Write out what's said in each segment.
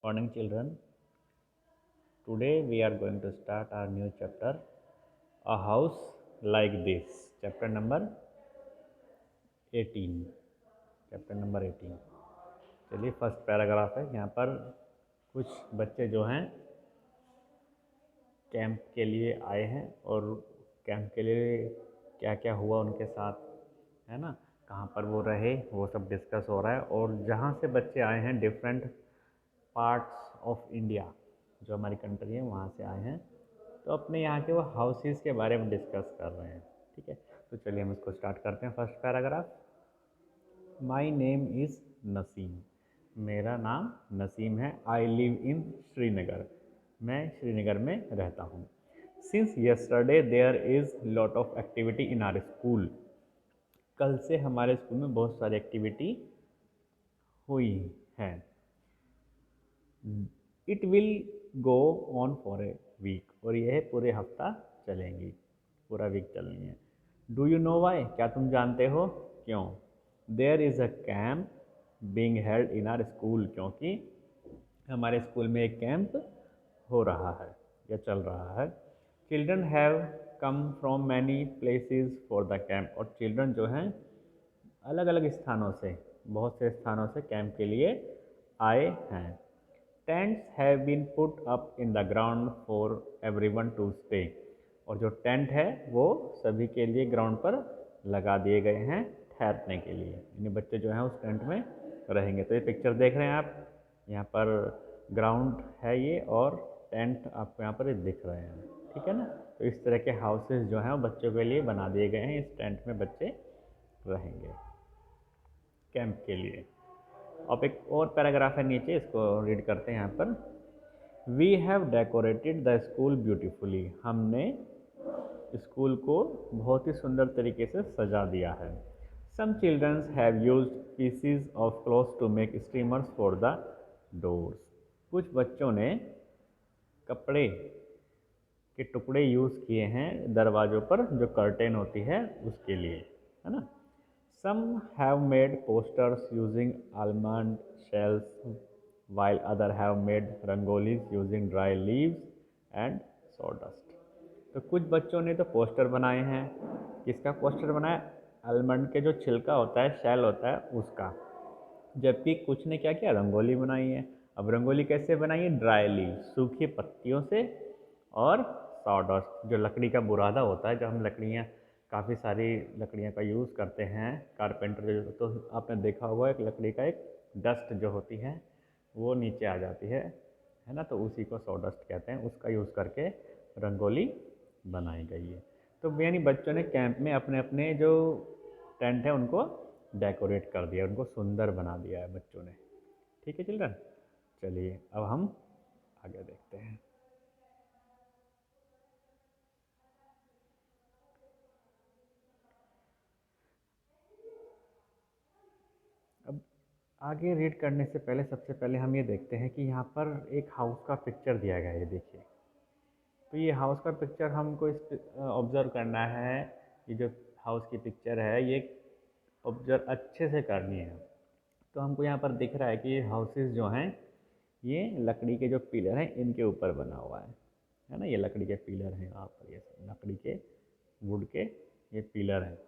Morning, children. Today we are going to start our new chapter, A House Like This. Chapter number 18. Chapter number 18. चलिए, first paragraph है. यहाँ पर कुछ बच्चे जो हैं कैंप के लिए आए हैं और कैंप के लिए क्या क्या हुआ उनके साथ, है ना, कहाँ पर वो रहे, वो सब डिस्कस हो रहा है. और जहाँ से बच्चे आए हैं, डिफरेंट पार्ट्स ऑफ इंडिया, जो हमारी कंट्री है वहाँ से आए हैं, तो अपने यहाँ के वो हाउसेस के बारे में डिस्कस कर रहे हैं. ठीक है, तो चलिए हम इसको स्टार्ट करते हैं. First paragraph. My name is Naseem. मेरा नाम नसीम है. I live in Srinagar. मैं श्रीनगर में रहता हूँ. Since yesterday there is lot of activity in our school. कल से हमारे स्कूल में बहुत सारी एक्टिविटी हुई है. It will go on for a week. और यह पूरे हफ्ता चलेंगी, पूरा वीक चलनी है. Do you know why. क्या तुम जानते हो क्यों. There is a camp being held in our school. क्योंकि हमारे स्कूल में एक कैंप हो रहा है या चल रहा है. Children have come from many places for the camp. और चिल्ड्रन जो हैं अलग अलग स्थानों से, बहुत से स्थानों से कैंप के लिए आए हैं. Tents have been put up in the ground for everyone to stay. और जो टेंट है वो सभी के लिए ग्राउंड पर लगा दिए गए हैं ठहरने के लिए. यानी बच्चे जो हैं उस टेंट में रहेंगे. तो ये पिक्चर देख रहे हैं आप, यहाँ पर ग्राउंड है ये और टेंट आपको यहाँ पर दिख रहे हैं. ठीक है ना. तो इस तरह के हाउसेस जो हैं वो बच्चों के लिए बना दिए गए हैं. इस टेंट में बच्चे रहेंगे कैंप के लिए. अब एक और पैराग्राफ है नीचे, इसको रीड करते हैं यहाँ पर. We have decorated the school beautifully. हमने स्कूल को बहुत ही सुंदर तरीके से सजा दिया है. Some childrens have used pieces of cloth to make streamers for the doors. कुछ बच्चों ने कपड़े के टुकड़े यूज़ किए हैं दरवाज़ों पर, जो कर्टेन होती है उसके लिए, है ना. Some have made posters using almond shells, while others have made rangolis using dry leaves and sawdust. तो कुछ बच्चों ने तो पोस्टर बनाए हैं. किसका पोस्टर बनाया. आलमंड के जो छिलका होता है, शेल होता है उसका. जबकि कुछ ने क्या किया, रंगोली बनाई है. अब रंगोली कैसे बनाई है. ड्राई लीव, सूखी पत्तियों से, और सॉडस्ट, जो लकड़ी का बुरादा होता है, जो हम लकड़ियाँ, काफ़ी सारी लकड़ियाँ का यूज़ करते हैं कारपेंटर जो, तो आपने देखा होगा एक लकड़ी का एक डस्ट जो होती है वो नीचे आ जाती है ना. तो उसी को सॉडस्ट कहते हैं. उसका यूज़ करके रंगोली बनाई गई है. तो यानी बच्चों ने कैंप में अपने अपने जो टेंट है उनको डेकोरेट कर दिया, उनको सुंदर बना दिया है बच्चों ने. ठीक है चिल्ड्रन. चलिए अब हम आगे देखते हैं. अब आगे रीड करने से पहले सबसे पहले हम ये देखते हैं कि यहाँ पर एक हाउस का पिक्चर दिया गया है. ये देखिए, तो ये हाउस का पिक्चर हमको इस ऑब्ज़र्व करना है. ये जो हाउस की पिक्चर है ये ऑब्ज़र्व अच्छे से करनी है. तो हमको यहाँ पर दिख रहा है कि ये हाउसेस जो हैं ये लकड़ी के जो पिलर हैं इनके ऊपर बना हुआ है ना. ये लकड़ी के पिलर हैं यहाँ पर, ये लकड़ी के, वुड के ये पिलर हैं.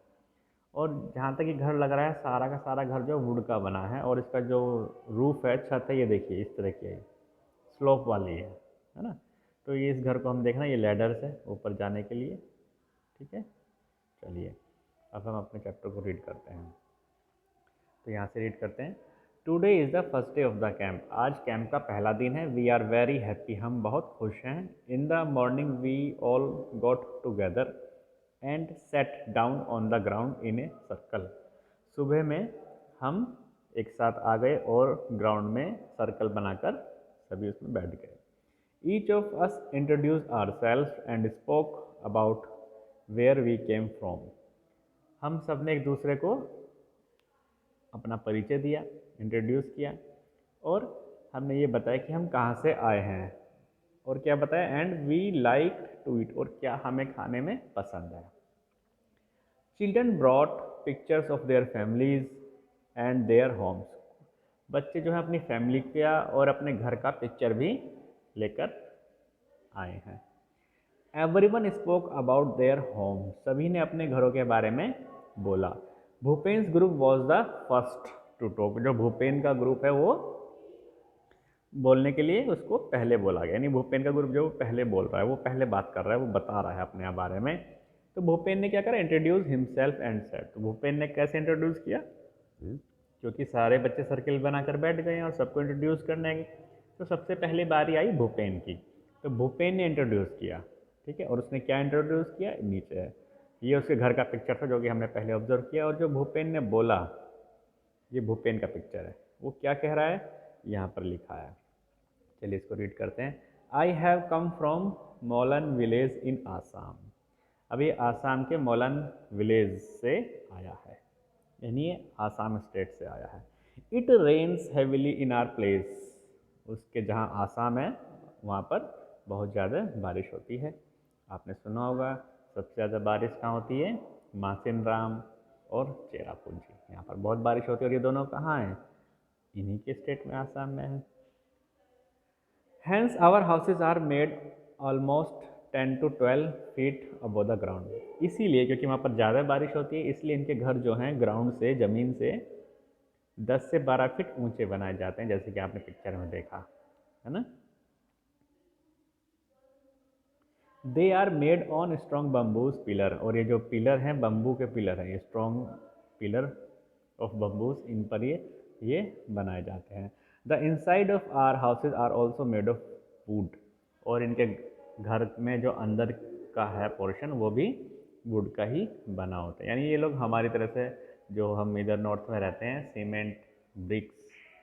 और जहाँ तक ये घर लग रहा है सारा का सारा घर जो वुड का बना है. और इसका जो रूफ़ है, छत है, ये देखिए इस तरह की है, स्लोप वाली है ना. तो ये इस घर को हम देखना, ये लैडर्स है ऊपर जाने के लिए. ठीक है. चलिए अब हम अपने चैप्टर को रीड करते हैं. तो यहाँ से रीड करते हैं. Today is the first day of the camp. आज कैंप का पहला दिन है. We are very happy. हम बहुत खुश हैं. In the morning we all got together and set down on the ground in a circle. सुबह में हम एक साथ आ गए और ग्राउंड में सर्कल बनाकर सभी उसमें बैठ गए. Each of us introduce our self and spoke about where we came from. हम सब ने एक दूसरे को अपना परिचय दिया, इंट्रोड्यूस किया, और हमने ये बताया कि हम कहाँ से आए हैं. और क्या बताया, and we like to eat, और क्या हमें खाने में पसंद है. Children brought pictures of their families and their homes. बच्चे जो है अपनी फैमिली का और अपने घर का पिक्चर भी लेकर आए हैं। Everyone spoke about their home, सभी ने अपने घरों के बारे में बोला। Bhupen's group was the first to talk, जो भूपेन का ग्रुप है वो बोलने के लिए उसको पहले बोला गया, यानी भूपेन का ग्रुप जो पहले बोल रहा है, वो पहले बात कर रहा है, वो बता रहा है अपने बारे में। तो भूपेन ने क्या करा, इंट्रोड्यूस हिमसेल्फ एंड सेड। तो भूपेन ने कैसे इंट्रोड्यूस किया, क्योंकि सारे बच्चे सर्किल बनाकर बैठ गए और सबको इंट्रोड्यूस करने की, तो सबसे पहले बारी आई भूपेन की। तो भूपेन ने इंट्रोड्यूस किया, ठीक है। और उसने क्या इंट्रोड्यूस किया, नीचे है, ये उसके घर का पिक्चर था जो कि हमने पहले ऑब्जर्व किया। और जो भूपेन ने बोला, ये भूपेन का पिक्चर है, वो क्या कह रहा है, यहाँ पर लिखा है। चलिए इसको रीड करते हैं। I have come from Molan village in Assam. अभी आसाम के मोलन विलेज से आया है, यानी ये आसाम स्टेट से आया है। It rains heavily in our place, उसके जहाँ आसाम है वहाँ पर बहुत ज़्यादा बारिश होती है। आपने सुना होगा सबसे ज़्यादा बारिश कहाँ होती है, मासिन राम और चेरापूंजी, यहाँ पर बहुत बारिश होती है। और ये दोनों कहाँ हैं, इन्हीं के स्टेट में, आसाम में है। Hence our houses are made almost 10 to 12 feet above the ground। इसीलिए, क्योंकि वहाँ पर ज़्यादा बारिश होती है, इसलिए इनके घर जो हैं ग्राउंड से, ज़मीन से 10 से 12 फीट ऊंचे बनाए जाते हैं, जैसे कि आपने पिक्चर में देखा है ना। They are made on strong bamboos pillar, और ये जो पिलर हैं बम्बू के पिलर हैं, ये स्ट्रॉन्ग पिलर ऑफ बम्बूज, इन पर ये बनाए जाते हैं। The inside of our houses are also made of wood, और इनके घर में जो अंदर का है पोर्शन वो भी वुड का ही बना होता है। यानी ये लोग हमारी तरह से, जो हम इधर नॉर्थ में रहते हैं, सीमेंट, ब्रिक्स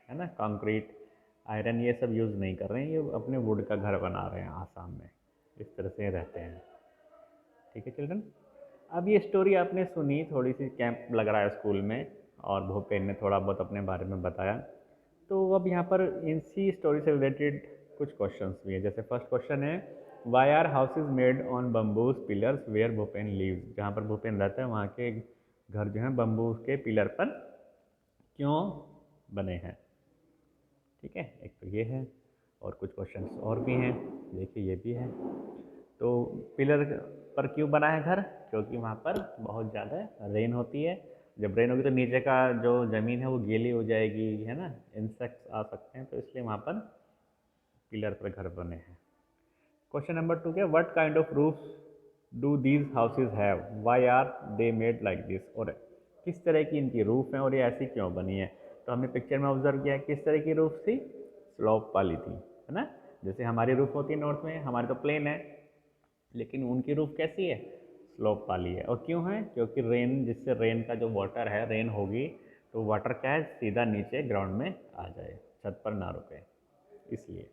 है ना, कंक्रीट, आयरन, ये सब यूज़ नहीं कर रहे हैं, ये अपने वुड का घर बना रहे हैं आसाम में, इस तरह से रहते हैं। ठीक है चिल्ड्रन, अब ये स्टोरी आपने सुनी, थोड़ी सी कैंप लग रहा है स्कूल में, और भूपेन ने थोड़ा बहुत अपने बारे में बताया। तो अब यहाँ पर इसी स्टोरी से रिलेटेड कुछ क्वेश्चंस भी है। जैसे फर्स्ट क्वेश्चन है, why are houses made on bamboos pillars where Bhupen lives. जहाँ पर भूपेन रहता है वहाँ के घर जो हैं बम्बू के पिलर पर क्यों बने हैं। ठीक है, एक तो ये है, और कुछ क्वेश्चंस और भी हैं, देखिए ये भी है। तो पिलर पर क्यों बना है घर, क्योंकि वहाँ पर बहुत ज़्यादा रेन होती है, जब रेन होगी तो नीचे का जो ज़मीन है वो गीली हो जाएगी, है ना, इंसेक्ट्स आ सकते हैं, तो इसलिए वहाँ पर पिलर पर घर बने हैं। क्वेश्चन नंबर 2 क्या, what kind of roof do these houses have, why are they made like this. और किस तरह की इनकी रूफ है और ये ऐसी क्यों बनी है। तो हमने पिक्चर में ऑब्जर्व किया किस तरह की रूफ थी, स्लोप वाली थी, है ना। जैसे हमारी रूफ होती है नॉर्थ में, हमारी तो प्लेन है, लेकिन उनकी रूफ कैसी है, स्लोप वाली है। और क्यों है, क्योंकि रेन, जिससे रेन का जो वाटर है, रेन होगी तो वाटर क्या है, सीधा नीचे ग्राउंड में आ जाए, छत पर ना रुके, इसलिए।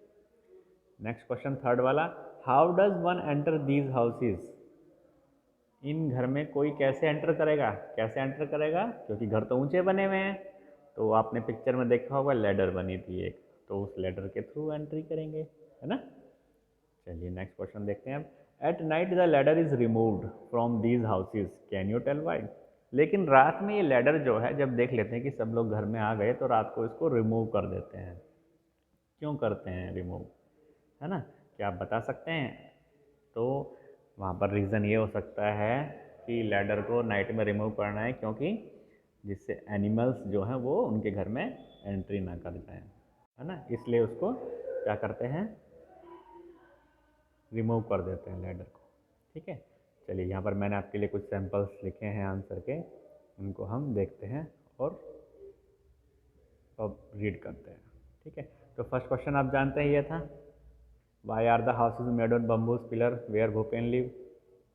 नेक्स्ट क्वेश्चन थर्ड वाला, how does one enter these houses. इन घर में कोई कैसे एंटर करेगा, कैसे एंटर करेगा, क्योंकि घर तो ऊंचे बने हुए हैं, तो आपने पिक्चर में देखा होगा लैडर बनी थी एक, तो उस लैडर के थ्रू एंट्री करेंगे, है ना। चलिए नेक्स्ट क्वेश्चन देखते हैं अब। At night the ladder is removed from these houses, can you tell why. लेकिन रात में ये लैडर जो है, जब देख लेते हैं कि सब लोग घर में आ गए, तो रात को इसको रिमूव कर देते हैं। क्यों करते हैं रिमूव, है ना, क्या आप बता सकते हैं। तो वहाँ पर रीज़न ये हो सकता है कि लैडर को नाइट में रिमूव करना है, क्योंकि जिससे एनिमल्स जो हैं वो उनके घर में एंट्री ना कर जाएं, है ना, इसलिए उसको क्या करते हैं, रिमूव कर देते हैं लैडर को। ठीक है, चलिए यहाँ पर मैंने आपके लिए कुछ सैंपल्स लिखे हैं आंसर के, उनको हम देखते हैं और अब रीड करते हैं। ठीक है, तो फर्स्ट क्वेश्चन आप जानते हैं ये था, why are the houses made on bamboos pillar where Bhupen live.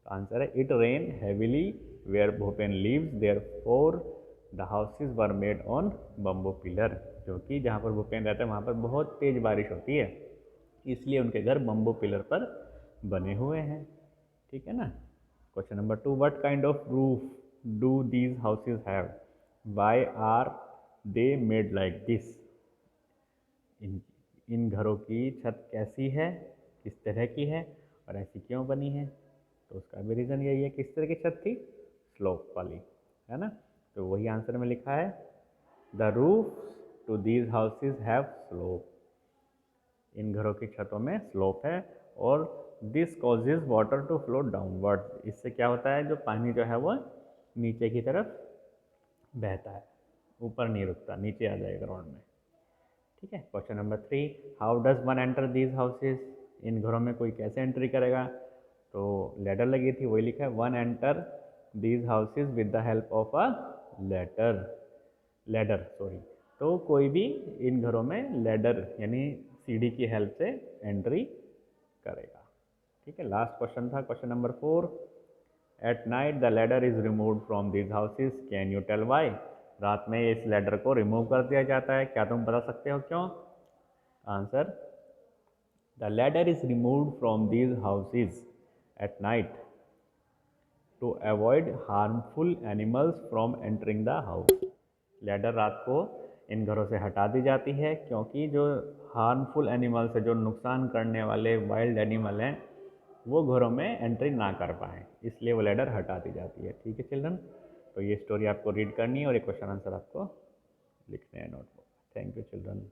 Answer है, it rain heavily where Bhupen lives therefore the houses were made on bamboo pillar. क्योंकि जहाँ पर भूपेन रहता है वहाँ पर बहुत तेज़ बारिश होती है, इसलिए उनके घर बम्बू पिलर पर बने हुए हैं। ठीक है ना। Question number 2, what kind of roof do these houses have, why are they made like this. इन घरों की छत कैसी है, किस तरह की है, और ऐसी क्यों बनी है। तो उसका भी रीज़न यही है, किस तरह की छत थी, स्लोप वाली, है ना। तो वही आंसर में लिखा है, the roof to these houses have slope. इन घरों की छतों में स्लोप है और this causes water to flow downward. इससे क्या होता है, जो पानी जो है वो नीचे की तरफ बहता है, ऊपर नहीं रुकता, नीचे आ जाएगा ग्राउंड में। ठीक है। Question number 3, how does one enter these houses. इन घरों में कोई कैसे एंट्री करेगा, तो लेडर लगी थी, वही लिखा है, one enter these houses with the help of a ladder sorry. तो कोई भी इन घरों में लेडर यानी सीढ़ी की हेल्प से एंट्री करेगा। ठीक है। लास्ट क्वेश्चन था question number 4, at night the ladder is remove from these houses, can you tell why. रात में इस लेडर को रिमूव कर दिया जाता है, क्या तुम बता सकते हो क्यों। Answer, the ladder is removed from these houses at night to avoid harmful animals from entering the house. Ladder रात को इन घरों से हटा दी जाती है क्योंकि जो हार्मफुल एनिमल्स है, जो नुकसान करने वाले वाइल्ड एनिमल हैं, वो घरों में एंट्री ना कर पाएँ, इसलिए वो लेडर हटा दी जाती है। ठीक है चिल्ड्रन, तो ये स्टोरी आपको रीड करनी है और ये क्वेश्चन आंसर आपको लिखने हैं नोटबुक। Thank you children.